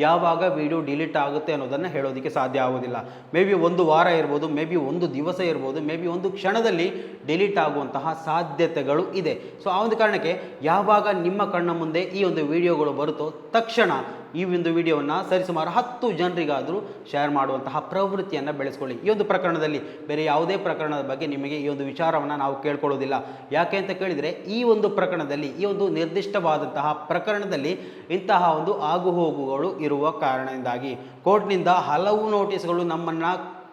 ಯಾವಾಗ video delete ಆಗುತ್ತೆ ಅನ್ನೋದನ್ನು ಹೇಳೋದಕ್ಕೆ ಸಾಧ್ಯ ಆಗೋದಿಲ್ಲ. ಮೇ ಬಿ ಒಂದು ವಾರ ಇರ್ಬೋದು, ಮೇ ಬಿ ಒಂದು ದಿವಸ ಇರ್ಬೋದು, ಮೇ ಬಿ ಒಂದು ಕ್ಷಣದಲ್ಲಿ ಡಿಲೀಟ್ ಆಗುವಂತಹ ಸಾಧ್ಯತೆಗಳು ಇದೆ. ಸೊ ಆ ಒಂದು ಕಾರಣಕ್ಕೆ ಯಾವಾಗ ನಿಮ್ಮ ಕಣ್ಣ ಮುಂದೆ ಈ ಒಂದು ವಿಡಿಯೋಗಳು ಬರುತ್ತೋ ತಕ್ಷಣ ಈ ಒಂದು ವಿಡಿಯೋವನ್ನು ಸರಿಸುಮಾರು 10 ಜನರಿಗಾದರೂ ಶೇರ್ ಮಾಡುವಂತಹ ಪ್ರವೃತ್ತಿಯನ್ನು ಬೆಳೆಸ್ಕೊಳ್ಳಿ. ಈ ಒಂದು ಪ್ರಕರಣದಲ್ಲಿ ಬೇರೆ ಯಾವುದೇ ಪ್ರಕರಣದ ಬಗ್ಗೆ ನಿಮಗೆ ಈ ಒಂದು ವಿಚಾರವನ್ನು ನಾವು ಕೇಳ್ಕೊಳ್ಳೋದಿಲ್ಲ. ಯಾಕೆ ಅಂತ ಕೇಳಿದರೆ ಈ ಒಂದು ಪ್ರಕರಣದಲ್ಲಿ, ಈ ಒಂದು ನಿರ್ದಿಷ್ಟವಾದಂತಹ ಪ್ರಕರಣದಲ್ಲಿ ಇಂತಹ ಒಂದು ಆಗುಹೋಗುಗಳು ಇರುವ ಕಾರಣದಿಂದಾಗಿ ಕೋರ್ಟ್ನಿಂದ ಹಲವು ನೋಟಿಸ್ಗಳು ನಮ್ಮನ್ನು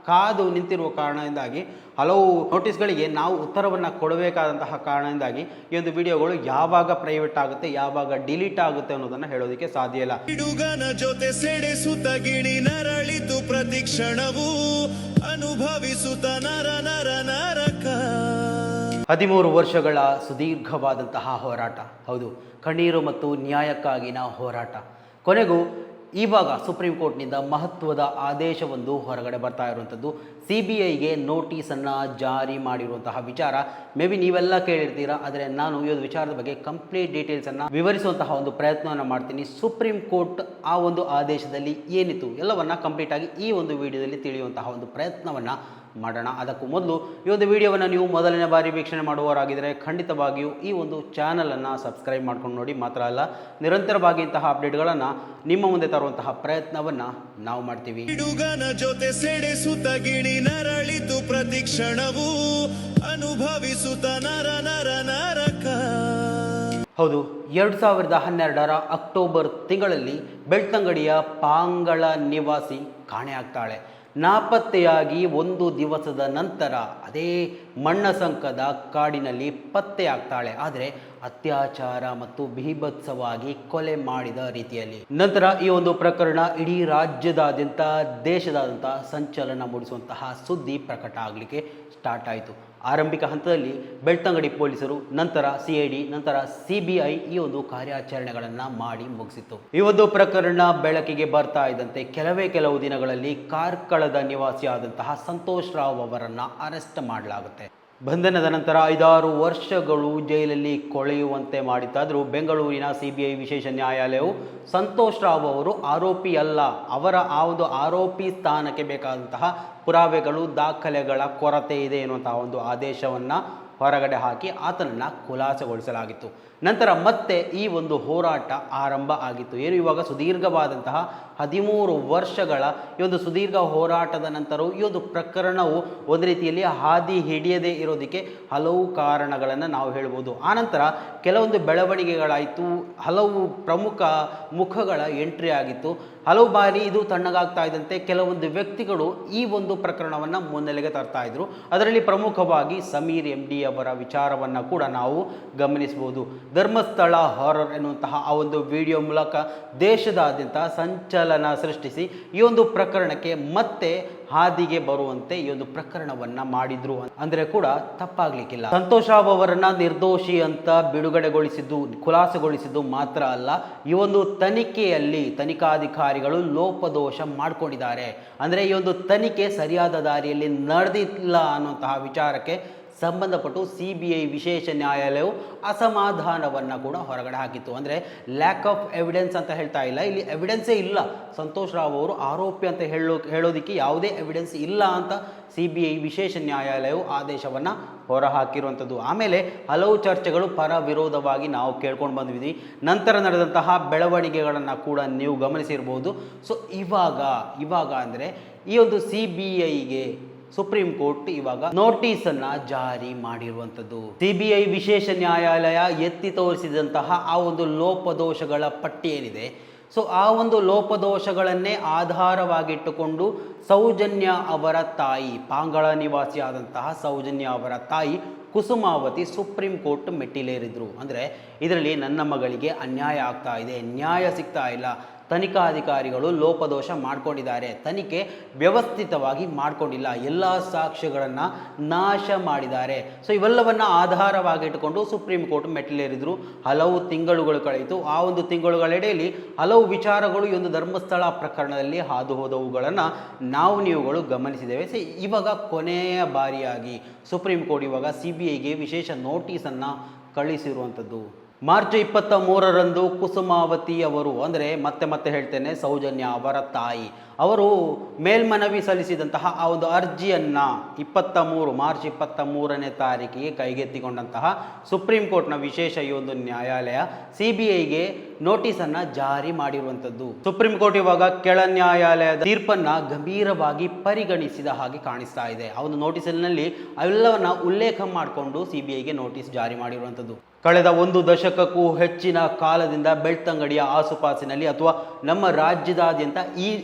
ಕಾದು ನಿಂತಿರುವ ಕಾರಣದಿಂದಾಗಿ, ಹಲವು ನೋಟಿಸ್ಗಳಿಗೆ ನಾವು ಉತ್ತರವನ್ನು ಕೊಡಬೇಕಾದಂತಹ ಕಾರಣದಿಂದಾಗಿ ಈ ಒಂದು ವಿಡಿಯೋಗಳು ಯಾವಾಗ ಪ್ರೈವೇಟ್ ಆಗುತ್ತೆ, ಯಾವಾಗ ಡಿಲೀಟ್ ಆಗುತ್ತೆ ಅನ್ನೋದನ್ನು ಹೇಳೋದಕ್ಕೆ ಸಾಧ್ಯ ಇಲ್ಲ. ಹುಡುಗನ ಜೊತೆ ಸೆಡೆಸುತ್ತ ಗಿಣಿ ನರಳಿತು ಪ್ರತಿಕ್ಷಣವೂ ಅನುಭವಿಸುತ್ತ ನರ ನರ ನರಕ. 13 ವರ್ಷಗಳ ಸುದೀರ್ಘವಾದಂತಹ ಹೋರಾಟ, ಹೌದು, ಕಣ್ಣೀರು ಮತ್ತು ನ್ಯಾಯಕ್ಕಾಗಿನ ಹೋರಾಟ. ಕೊನೆಗೂ ಇವಾಗ ಸುಪ್ರೀಂ ಕೋರ್ಟ್ನಿಂದ ಮಹತ್ವದ ಆದೇಶವೊಂದು ಹೊರಗಡೆ ಬರ್ತಾ ಇರುವಂಥದ್ದು. CBIಗೆ ನೋಟಿಸನ್ನು ಜಾರಿ ಮಾಡಿರುವಂತಹ ವಿಚಾರ ಮೇ ಬಿ ನೀವೆಲ್ಲ ಕೇಳಿರ್ತೀರಾ, ಆದರೆ ನಾನು ಈ ಒಂದು ವಿಚಾರದ ಬಗ್ಗೆ ಕಂಪ್ಲೀಟ್ ಡೀಟೇಲ್ಸನ್ನು ವಿವರಿಸುವಂತಹ ಒಂದು ಪ್ರಯತ್ನವನ್ನು ಮಾಡ್ತೀನಿ. ಸುಪ್ರೀಂ ಕೋರ್ಟ್ ಆ ಒಂದು ಆದೇಶದಲ್ಲಿ ಏನಿತ್ತು ಎಲ್ಲವನ್ನು ಕಂಪ್ಲೀಟಾಗಿ ಈ ಒಂದು ವಿಡಿಯೋದಲ್ಲಿ ತಿಳಿಯುವಂತಹ ಒಂದು ಪ್ರಯತ್ನವನ್ನು ಮಾಡೋಣ. ಅದಕ್ಕೂ ಮೊದಲು ಈ ಒಂದು ವಿಡಿಯೋವನ್ನು ನೀವು ಮೊದಲನೇ ಬಾರಿ ವೀಕ್ಷಣೆ ಮಾಡುವವರಾಗಿದ್ದರೆ ಖಂಡಿತವಾಗಿಯೂ ಈ ಒಂದು ಚಾನಲನ್ನು ಸಬ್ಸ್ಕ್ರೈಬ್ ಮಾಡ್ಕೊಂಡು ನೋಡಿ. ಮಾತ್ರ ಅಲ್ಲ, ನಿರಂತರವಾಗಿ ಇಂತಹ ಅಪ್ಡೇಟ್ಗಳನ್ನು ನಿಮ್ಮ ಮುಂದೆ ತರುವಂತಹ ಪ್ರಯತ್ನವನ್ನು ನಾವು ಮಾಡ್ತೀವಿ. ಹುಡುಗನ ಜೊತೆ ಸೆಡೆಸುತ್ತ ಗಿಣಿ ನರಳಿತು ಪ್ರತಿಕ್ಷಣವೂ ಅನುಭವಿಸುತ್ತ ನರ ನರ ನರಕ. ಹೌದು, 2012ರ ಅಕ್ಟೋಬರ್ ತಿಂಗಳಲ್ಲಿ ಬೆಳ್ತಂಗಡಿಯ ಪಾಂಗಳ ನಿವಾಸಿ ಕಾಣೆಯಾಗ್ತಾಳೆ. ನಾಪತ್ತೆಯಾಗಿ ಒಂದು ದಿವಸದ ನಂತರ ಅದೇ ಮಣ್ಣಸಂಕದ ಕಾಡಿನಲ್ಲಿ ಪತ್ತೆಯಾಗ್ತಾಳೆ. ಆದರೆ ಅತ್ಯಾಚಾರ ಮತ್ತು ಬೀಭತ್ಸವಾಗಿ ಕೊಲೆ ಮಾಡಿದ ರೀತಿಯಲ್ಲಿ. ನಂತರ ಈ ಒಂದು ಪ್ರಕರಣ ಇಡೀ ರಾಜ್ಯದಾದ್ಯಂತ, ದೇಶದಾದ್ಯಂತ ಸಂಚಲನ ಮೂಡಿಸುವಂತಹ ಸುದ್ದಿ ಪ್ರಕಟ ಆಗಲಿಕ್ಕೆ ಸ್ಟಾರ್ಟ್ ಆಯಿತು. ಆರಂಭಿಕ ಹಂತದಲ್ಲಿ ಬೆಳ್ತಂಗಡಿ ಪೊಲೀಸರು, ನಂತರ CID, ನಂತರ CBI ಈ ಒಂದು ಕಾರ್ಯಾಚರಣೆಗಳನ್ನು ಮಾಡಿ ಮುಗಿಸಿತ್ತು. ಈ ಒಂದು ಪ್ರಕರಣ ಬೆಳಕಿಗೆ ಬರ್ತಾ ಇದ್ದಂತೆ ಕೆಲವು ದಿನಗಳಲ್ಲಿ ಕಾರ್ಕಳದ ನಿವಾಸಿಯಾದಂತಹ ಸಂತೋಷ್ ರಾವ್ ಅವರನ್ನು ಅರೆಸ್ಟ್ ಮಾಡಲಾಗುತ್ತೆ. ಬಂಧನದ ನಂತರ 5-6 ವರ್ಷಗಳು ಜೈಲಲ್ಲಿ ಕೊಳೆಯುವಂತೆ ಮಾಡಿದ್ದಾದರೂ ಬೆಂಗಳೂರಿನ CBI ವಿಶೇಷ ನ್ಯಾಯಾಲಯವು ಸಂತೋಷ್ ರಾವ್ ಅವರು ಆರೋಪಿ ಅಲ್ಲ, ಅವರ ಆ ಒಂದು ಆರೋಪಿ ಸ್ಥಾನಕ್ಕೆ ಬೇಕಾದಂತಹ ಪುರಾವೆಗಳು, ದಾಖಲೆಗಳ ಕೊರತೆ ಇದೆ ಎನ್ನುವಂತಹ ಒಂದು ಆದೇಶವನ್ನು ಹೊರಗಡೆ ಹಾಕಿ ಆತನನ್ನು ಖುಲಾಸೆಗೊಳಿಸಲಾಗಿತ್ತು. ನಂತರ ಮತ್ತೆ ಈ ಒಂದು ಹೋರಾಟ ಆರಂಭ ಆಗಿತ್ತು. ಏನು ಇವಾಗ ಸುದೀರ್ಘವಾದಂತಹ 13 ವರ್ಷಗಳ ಈ ಒಂದು ಸುದೀರ್ಘ ಹೋರಾಟದ ನಂತರ ಈ ಒಂದು ಪ್ರಕರಣವು ಒಂದು ರೀತಿಯಲ್ಲಿ ಹಾದಿ ಹಿಡಿಯದೇ ಇರೋದಕ್ಕೆ ಹಲವು ಕಾರಣಗಳನ್ನು ನಾವು ಹೇಳ್ಬೋದು. ಆನಂತರ ಕೆಲವೊಂದು ಬೆಳವಣಿಗೆಗಳಾಯಿತು, ಹಲವು ಪ್ರಮುಖ ಮುಖಗಳ ಎಂಟ್ರಿ ಆಗಿತ್ತು. ಹಲವು ಬಾರಿ ಇದು ತಣ್ಣಗಾಗ್ತಾ ಇದ್ದಂತೆ ಕೆಲವೊಂದು ವ್ಯಕ್ತಿಗಳು ಈ ಒಂದು ಪ್ರಕರಣವನ್ನು ಮುನ್ನೆಲೆಗೆ ತರ್ತಾ ಇದ್ರು. ಅದರಲ್ಲಿ ಪ್ರಮುಖವಾಗಿ ಸಮೀರ್ MD ಅವರ ವಿಚಾರವನ್ನು ಕೂಡ ನಾವು ಗಮನಿಸಬಹುದು. ಧರ್ಮಸ್ಥಳ ಹಾರರ್ ಎನ್ನುವಂತಹ ಆ ಒಂದು ವಿಡಿಯೋ ಮೂಲಕ ದೇಶದಾದ್ಯಂತ ಸಂಚಲನ ಸೃಷ್ಟಿಸಿ ಈ ಒಂದು ಪ್ರಕರಣಕ್ಕೆ ಮತ್ತೆ ಹಾದಿಗೆ ಬರುವಂತೆ ಈ ಒಂದು ಪ್ರಕರಣವನ್ನ ಮಾಡಿದ್ರು ಅಂದ್ರೆ ಕೂಡ ತಪ್ಪಾಗ್ಲಿಕ್ಕಿಲ್ಲ. ಸಂತೋಷ್ ರಾವ್ ಅವರನ್ನ ನಿರ್ದೋಷಿ ಅಂತ ಬಿಡುಗಡೆಗೊಳಿಸಿದ್ದು, ಖುಲಾಸೆಗೊಳಿಸಿದ್ದು ಮಾತ್ರ ಅಲ್ಲ, ಈ ಒಂದು ತನಿಖೆಯಲ್ಲಿ ತನಿಖಾಧಿಕಾರಿಗಳು ಲೋಪದೋಷ ಮಾಡ್ಕೊಂಡಿದ್ದಾರೆ. ಅಂದ್ರೆ ಈ ಒಂದು ತನಿಖೆ ಸರಿಯಾದ ದಾರಿಯಲ್ಲಿ ನಡೆದಿಲ್ಲ ಅನ್ನುವಂತಹ ವಿಚಾರಕ್ಕೆ ಸಂಬಂಧಪಟ್ಟು CBI ವಿಶೇಷ ನ್ಯಾಯಾಲಯವು ಅಸಮಾಧಾನವನ್ನು ಕೂಡ ಹೊರಗಡೆ ಹಾಕಿತ್ತು. ಅಂದರೆ ಲ್ಯಾಕ್ ಆಫ್ ಎವಿಡೆನ್ಸ್ ಅಂತ ಹೇಳ್ತಾ ಇಲ್ಲ, ಇಲ್ಲಿ ಎವಿಡೆನ್ಸೇ ಇಲ್ಲ. ಸಂತೋಷ್ ರಾವ್ ಅವರು ಆರೋಪಿ ಅಂತ ಹೇಳೋದಕ್ಕೆ ಯಾವುದೇ ಎವಿಡೆನ್ಸ್ ಇಲ್ಲ ಅಂತ CBI ವಿಶೇಷ ನ್ಯಾಯಾಲಯವು ಆದೇಶವನ್ನು ಹೊರಹಾಕಿರುವಂಥದ್ದು. ಆಮೇಲೆ ಹಲವು ಚರ್ಚೆಗಳು ಪರ ವಿರೋಧವಾಗಿ ನಾವು ಕೇಳ್ಕೊಂಡು ಬಂದ್ವಿ. ನಂತರ ನಡೆದಂತಹ ಬೆಳವಣಿಗೆಗಳನ್ನು ಕೂಡ ನೀವು ಗಮನಿಸಿರ್ಬೋದು. ಸೊ ಇವಾಗ ಅಂದರೆ ಈ ಒಂದು CBIಗೆ ಸುಪ್ರೀಂ ಕೋರ್ಟ್ ಇವಾಗ ನೋಟಿಸನ್ನು ಜಾರಿ ಮಾಡಿರುವಂಥದ್ದು. CBI ವಿಶೇಷ ನ್ಯಾಯಾಲಯ ಎತ್ತಿ ತೋರಿಸಿದಂತಹ ಆ ಒಂದು ಲೋಪದೋಷಗಳ ಪಟ್ಟಿ ಏನಿದೆ, ಸೊ ಆ ಒಂದು ಲೋಪದೋಷಗಳನ್ನೇ ಆಧಾರವಾಗಿಟ್ಟುಕೊಂಡು ಸೌಜನ್ಯ ಅವರ ತಾಯಿ, ಪಾಂಗಳ ನಿವಾಸಿಯಾದಂತಹ ಸೌಜನ್ಯ ಅವರ ತಾಯಿ ಕುಸುಮಾವತಿ ಸುಪ್ರೀಂ ಕೋರ್ಟ್ ಮೆಟ್ಟಿಲೇರಿದ್ರು. ಅಂದರೆ ಇದರಲ್ಲಿ ನನ್ನ ಮಗಳಿಗೆ ಅನ್ಯಾಯ ಆಗ್ತಾ ಇದೆ, ನ್ಯಾಯ ಸಿಗ್ತಾ ಇಲ್ಲ, ತನಿಖಾಧಿಕಾರಿಗಳು ಲೋಪದೋಷ ಮಾಡ್ಕೊಂಡಿದ್ದಾರೆ, ತನಿಖೆ ವ್ಯವಸ್ಥಿತವಾಗಿ ಮಾಡ್ಕೊಂಡಿಲ್ಲ, ಎಲ್ಲ ಸಾಕ್ಷ್ಯಗಳನ್ನು ನಾಶ ಮಾಡಿದ್ದಾರೆ. ಸೊ ಇವೆಲ್ಲವನ್ನು ಆಧಾರವಾಗಿಟ್ಟುಕೊಂಡು ಸುಪ್ರೀಂ ಕೋರ್ಟ್ ಮೆಟ್ಟಿಲೇರಿದ್ರು. ಹಲವು ತಿಂಗಳುಗಳು ಕಳೆಯಿತು. ಆ ಒಂದು ತಿಂಗಳುಗಳೆಡೆಯಲ್ಲಿ ಹಲವು ವಿಚಾರಗಳು ಈ ಒಂದು ಧರ್ಮಸ್ಥಳ ಪ್ರಕರಣದಲ್ಲಿ ಹಾದು ಹೋದವುಗಳನ್ನು ನೀವುಗಳು ಗಮನಿಸಿದ್ದೇವೆ. ಸೊ ಇವಾಗ ಕೊನೆಯ ಬಾರಿಯಾಗಿ ಸುಪ್ರೀಂ ಕೋರ್ಟ್ ಇವಾಗ CBIಗೆ ವಿಶೇಷ ನೋಟಿಸನ್ನು ಕಳಿಸಿರುವಂಥದ್ದು. ಮಾರ್ಚ್ 23ರಂದು ಕುಸುಮಾವತಿ ಅವರು ಅಂದರೆ ಮತ್ತೆ ಹೇಳ್ತೇನೆ ಸೌಜನ್ಯ ಅವರ ತಾಯಿ ಅವರು ಮೇಲ್ಮನವಿ ಸಲ್ಲಿಸಿದಂತಹ ಆ ಒಂದು ಅರ್ಜಿಯನ್ನು ಮಾರ್ಚ್ 23ನೇ ತಾರೀಕಿಗೆ ಕೈಗೆತ್ತಿಕೊಂಡಂತಹ ಸುಪ್ರೀಂ ಕೋರ್ಟ್ನ ವಿಶೇಷ ಈ ಒಂದು ನ್ಯಾಯಾಲಯ CBIಗೆ ನೋಟಿಸನ್ನು ಜಾರಿ ಮಾಡಿರುವಂಥದ್ದು. ಸುಪ್ರೀಂ ಕೋರ್ಟ್ ಇವಾಗ ಕೆಳ ನ್ಯಾಯಾಲಯದ ತೀರ್ಪನ್ನು ಗಂಭೀರವಾಗಿ ಪರಿಗಣಿಸಿದ ಹಾಗೆ ಕಾಣಿಸ್ತಾ ಇದೆ. ಆ ಒಂದು ನೋಟಿಸಿನಲ್ಲಿ ಅವೆಲ್ಲವನ್ನ ಉಲ್ಲೇಖ ಮಾಡಿಕೊಂಡು CBIಗೆ ನೋಟಿಸ್ ಜಾರಿ ಮಾಡಿರುವಂಥದ್ದು. ಕಳೆದ ಒಂದು ದಶಕಕ್ಕೂ ಹೆಚ್ಚಿನ ಕಾಲದಿಂದ ಬೆಳ್ತಂಗಡಿಯ ಆಸುಪಾಸಿನಲ್ಲಿ ಅಥವಾ ನಮ್ಮ ರಾಜ್ಯದಾದ್ಯಂತ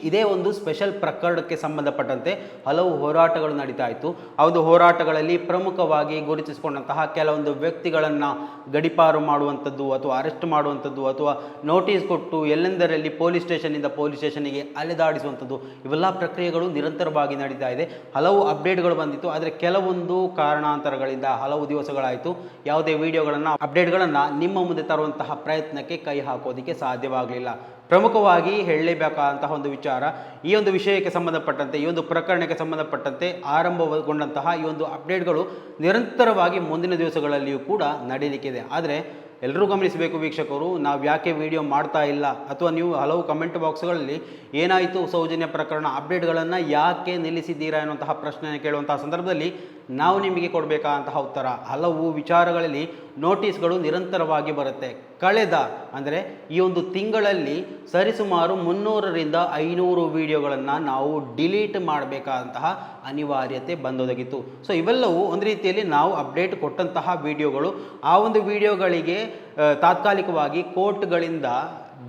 ಇದೇ ಒಂದು ಸ್ಪೆಷಲ್ ಪ್ರಕರಣಕ್ಕೆ ಸಂಬಂಧಪಟ್ಟಂತೆ ಹಲವು ಹೋರಾಟಗಳು ನಡೀತಾ ಇತ್ತು. ಆ ಒಂದು ಹೋರಾಟಗಳಲ್ಲಿ ಪ್ರಮುಖವಾಗಿ ಗುರುತಿಸಿಕೊಂಡಂತಹ ಕೆಲವೊಂದು ವ್ಯಕ್ತಿಗಳನ್ನು ಗಡಿಪಾರು ಮಾಡುವಂಥದ್ದು ಅಥವಾ ಅರೆಸ್ಟ್ ಮಾಡುವಂಥದ್ದು ಅಥವಾ ನೋಟಿಸ್ ಕೊಟ್ಟು ಎಲ್ಲೆಂದರಲ್ಲಿ ಪೊಲೀಸ್ ಸ್ಟೇಷನ್ನಿಗೆ ಅಲೆದಾಡಿಸುವಂಥದ್ದು ಇವೆಲ್ಲ ಪ್ರಕ್ರಿಯೆಗಳು ನಿರಂತರವಾಗಿ ನಡೀತಾ ಇದೆ. ಹಲವು ಅಪ್ಡೇಟ್ಗಳು ಬಂದಿತ್ತು. ಆದರೆ ಕೆಲವೊಂದು ಕಾರಣಾಂತರಗಳಿಂದ ಹಲವು ದಿವಸಗಳಾಯಿತು ಯಾವುದೇ ವಿಡಿಯೋಗಳನ್ನು ಅಪ್ಡೇಟ್ಗಳನ್ನು ನಿಮ್ಮ ಮುಂದೆ ತರುವಂತಹ ಪ್ರಯತ್ನಕ್ಕೆ ಕೈ ಹಾಕೋದಕ್ಕೆ ಸಾಧ್ಯವಾಗಲಿಲ್ಲ. ಪ್ರಮುಖವಾಗಿ ಹೇಳಲೇಬೇಕಾದಂತಹ ಒಂದು ವಿಚಾರ, ಈ ಒಂದು ವಿಷಯಕ್ಕೆ ಸಂಬಂಧಪಟ್ಟಂತೆ ಈ ಒಂದು ಪ್ರಕರಣಕ್ಕೆ ಸಂಬಂಧಪಟ್ಟಂತೆ ಆರಂಭಗೊಂಡಂತಹ ಈ ಒಂದು ಅಪ್ಡೇಟ್ಗಳು ನಿರಂತರವಾಗಿ ಮುಂದಿನ ದಿವಸಗಳಲ್ಲಿಯೂ ಕೂಡ ನಡೀಲಿಕ್ಕಿದೆ. ಆದರೆ ಎಲ್ಲರೂ ಗಮನಿಸಬೇಕು ವೀಕ್ಷಕರು, ನಾವು ಯಾಕೆ ವಿಡಿಯೋ ಮಾಡ್ತಾ ಇಲ್ಲ ಅಥವಾ ನೀವು ಹಲವು ಕಮೆಂಟ್ ಬಾಕ್ಸ್ಗಳಲ್ಲಿ ಏನಾಯಿತು ಸೌಜನ್ಯ ಪ್ರಕರಣ ಅಪ್ಡೇಟ್ಗಳನ್ನು ಯಾಕೆ ನಿಲ್ಲಿಸಿದ್ದೀರಾ ಎನ್ನುವಂತಹ ಪ್ರಶ್ನೆಯನ್ನು ಕೇಳುವಂತಹ ಸಂದರ್ಭದಲ್ಲಿ ನಾವು ನಿಮಗೆ ಕೊಡಬೇಕಾದಂತಹ ಉತ್ತರ, ಹಲವು ವಿಚಾರಗಳಲ್ಲಿ ನೋಟಿಸ್ಗಳು ನಿರಂತರವಾಗಿ ಬರುತ್ತೆ. ಕಳೆದ ಅಂದರೆ ಈ ಒಂದು ತಿಂಗಳಲ್ಲಿ ಸರಿಸುಮಾರು 300ರಿಂದ 500 ವಿಡಿಯೋಗಳನ್ನು ನಾವು ಡಿಲೀಟ್ ಮಾಡಬೇಕಾದಂತಹ ಅನಿವಾರ್ಯತೆ ಬಂದೊದಗಿತ್ತು. ಸೊ ಇವೆಲ್ಲವೂ ಒಂದು ರೀತಿಯಲ್ಲಿ ನಾವು ಅಪ್ಡೇಟ್ ಕೊಟ್ಟಂತಹ ವಿಡಿಯೋಗಳು. ಆ ಒಂದು ವಿಡಿಯೋಗಳಿಗೆ ತಾತ್ಕಾಲಿಕವಾಗಿ ಕೋರ್ಟ್ಗಳಿಂದ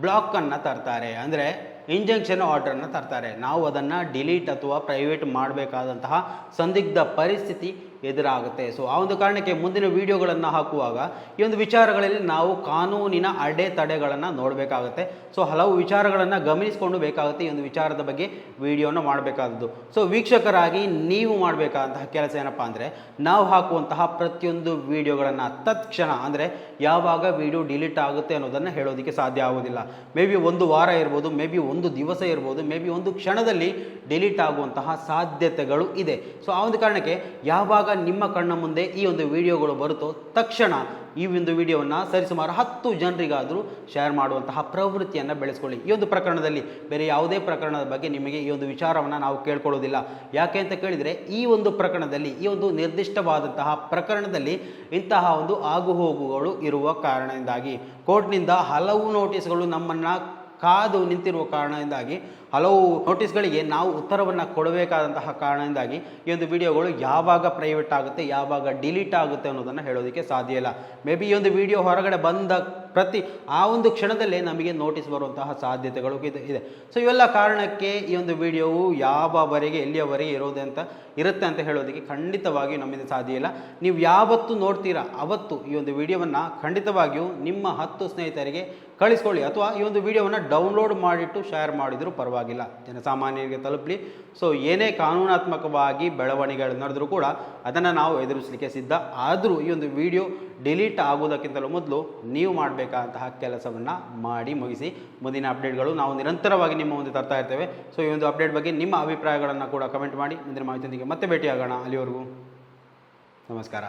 ಬ್ಲಾಕನ್ನು ತರ್ತಾರೆ, ಅಂದರೆ ಇಂಜಂಕ್ಷನ್ ಆರ್ಡರನ್ನು ತರ್ತಾರೆ. ನಾವು ಅದನ್ನು ಡಿಲೀಟ್ ಅಥವಾ ಪ್ರೈವೇಟ್ ಮಾಡಬೇಕಾದಂತಹ ಸಂದಿಗ್ಧ ಪರಿಸ್ಥಿತಿ ಎದುರಾಗುತ್ತೆ. ಸೊ ಆ ಒಂದು ಕಾರಣಕ್ಕೆ ಮುಂದಿನ ವಿಡಿಯೋಗಳನ್ನು ಹಾಕುವಾಗ ಈ ಒಂದು ವಿಚಾರಗಳಲ್ಲಿ ನಾವು ಕಾನೂನಿನ ಅಡೆತಡೆಗಳನ್ನು ನೋಡಬೇಕಾಗುತ್ತೆ. ಸೊ ಹಲವು ವಿಚಾರಗಳನ್ನು ಗಮನಿಸಿಕೊಂಡು ಬೇಕಾಗುತ್ತೆ ಈ ಒಂದು ವಿಚಾರದ ಬಗ್ಗೆ ವಿಡಿಯೋನ ಮಾಡಬೇಕಾದದ್ದು. ಸೊ ವೀಕ್ಷಕರಾಗಿ ನೀವು ಮಾಡಬೇಕಾದಂತಹ ಕೆಲಸ ಏನಪ್ಪ ಅಂದರೆ, ನಾವು ಹಾಕುವಂತಹ ಪ್ರತಿಯೊಂದು ವಿಡಿಯೋಗಳನ್ನು ತತ್ಕ್ಷಣ ಅಂದರೆ ಯಾವಾಗ ವಿಡಿಯೋ ಡಿಲೀಟ್ ಆಗುತ್ತೆ ಅನ್ನೋದನ್ನು ಹೇಳೋದಕ್ಕೆ ಸಾಧ್ಯ ಆಗೋದಿಲ್ಲ. ಮೇ ಬಿ ಒಂದು ವಾರ ಇರ್ಬೋದು, ಮೇ ಬಿ ಒಂದು ದಿವಸ ಇರ್ಬೋದು, ಮೇ ಬಿ ಒಂದು ಕ್ಷಣದಲ್ಲಿ ಡಿಲೀಟ್ ಆಗುವಂತಹ ಸಾಧ್ಯತೆಗಳು ಇದೆ. ಸೊ ಆ ಒಂದು ಕಾರಣಕ್ಕೆ ಯಾವಾಗ ನಿಮ್ಮ ಕಣ್ಣ ಮುಂದೆ ಈ ಒಂದು ವಿಡಿಯೋಗಳು ಬರುತ್ತೋ ತಕ್ಷಣ ಈ ಒಂದು ವಿಡಿಯೋವನ್ನು ಸರಿಸುಮಾರು 10 ಜನರಿಗಾದರೂ ಶೇರ್ ಮಾಡುವಂತಹ ಪ್ರವೃತ್ತಿಯನ್ನು ಬೆಳೆಸ್ಕೊಳ್ಳಿ. ಈ ಒಂದು ಪ್ರಕರಣದಲ್ಲಿ ಬೇರೆ ಯಾವುದೇ ಪ್ರಕರಣದ ಬಗ್ಗೆ ನಿಮಗೆ ಈ ಒಂದು ವಿಚಾರವನ್ನು ನಾವು ಕೇಳ್ಕೊಳ್ಳೋದಿಲ್ಲ. ಯಾಕೆ ಅಂತ ಕೇಳಿದರೆ ಈ ಒಂದು ಪ್ರಕರಣದಲ್ಲಿ ಈ ಒಂದು ನಿರ್ದಿಷ್ಟವಾದಂತಹ ಪ್ರಕರಣದಲ್ಲಿ ಇಂತಹ ಒಂದು ಆಗುಹೋಗುಗಳು ಇರುವ ಕಾರಣದಿಂದಾಗಿ ಕೋರ್ಟ್ನಿಂದ ಹಲವು ನೋಟಿಸ್ಗಳು ನಮ್ಮನ್ನು ಕಾದು ನಿಂತಿರುವ ಕಾರಣದಿಂದಾಗಿ ಹಲವು ನೋಟಿಸ್ಗಳಿಗೆ ನಾವು ಉತ್ತರವನ್ನು ಕೊಡಬೇಕಾದಂತಹ ಕಾರಣದಿಂದಾಗಿ ಈ ಒಂದು ವಿಡಿಯೋಗಳು ಯಾವಾಗ ಪ್ರೈವೇಟ್ ಆಗುತ್ತೆ ಯಾವಾಗ ಡಿಲೀಟ್ ಆಗುತ್ತೆ ಅನ್ನೋದನ್ನು ಹೇಳೋದಕ್ಕೆ ಸಾಧ್ಯ ಇಲ್ಲ. ಮೇ ಬಿ ಈ ಒಂದು ವಿಡಿಯೋ ಹೊರಗಡೆ ಬಂದ ಆ ಒಂದು ಕ್ಷಣದಲ್ಲೇ ನಮಗೆ ನೋಟಿಸ್ ಬರುವಂತಹ ಸಾಧ್ಯತೆಗಳು ಇದೆ. ಸೊ ಇವೆಲ್ಲ ಕಾರಣಕ್ಕೆ ಈ ಒಂದು ವಿಡಿಯೋವು ಯಾವವರೆಗೆ ಎಲ್ಲಿಯವರೆಗೆ ಇರುತ್ತೆ ಅಂತ ಹೇಳೋದಕ್ಕೆ ಖಂಡಿತವಾಗಿಯೂ ನಮ್ಮಿಂದ ಸಾಧ್ಯ ಇಲ್ಲ. ನೀವು ಯಾವತ್ತು ನೋಡ್ತೀರಾ ಅವತ್ತು ಈ ಒಂದು ವಿಡಿಯೋವನ್ನು ಖಂಡಿತವಾಗಿಯೂ ನಿಮ್ಮ 10 ಸ್ನೇಹಿತರಿಗೆ ಕಳಿಸ್ಕೊಳ್ಳಿ ಅಥವಾ ಈ ಒಂದು ವಿಡಿಯೋವನ್ನು ಡೌನ್ಲೋಡ್ ಮಾಡಿಟ್ಟು ಶೇರ್ ಮಾಡಿದರೂ ಪರವಾಗಿಲ್ಲ, ಜನಸಾಮಾನ್ಯರಿಗೆ ತಲುಪಲಿ. ಸೊ ಏನೇ ಕಾನೂನಾತ್ಮಕವಾಗಿ ಬೆಳವಣಿಗೆಗಳು ನಡೆದರೂ ಕೂಡ ಅದನ್ನು ನಾವು ಎದುರಿಸಲಿಕ್ಕೆ ಸಿದ್ಧ. ಆದರೂ ಈ ಒಂದು ವಿಡಿಯೋ ಡಿಲೀಟ್ ಆಗೋದಕ್ಕಿಂತಲೂ ಮೊದಲು ನೀವು ಮಾಡಬೇಕಾದಂತಹ ಕೆಲಸವನ್ನು ಮಾಡಿ ಮುಗಿಸಿ. ಮುಂದಿನ ಅಪ್ಡೇಟ್ಗಳು ನಾವು ನಿರಂತರವಾಗಿ ನಿಮ್ಮ ಮುಂದೆ ತರ್ತಾ ಇರ್ತೇವೆ. ಸೊ ಈ ಒಂದು ಅಪ್ಡೇಟ್ ಬಗ್ಗೆ ನಿಮ್ಮ ಅಭಿಪ್ರಾಯಗಳನ್ನು ಕೂಡ ಕಮೆಂಟ್ ಮಾಡಿ. ಮುಂದಿನ ಮಾಹಿತಿಯೊಂದಿಗೆ ಮತ್ತೆ ಭೇಟಿಯಾಗೋಣ. ಅಲ್ಲಿವರೆಗೂ ನಮಸ್ಕಾರ.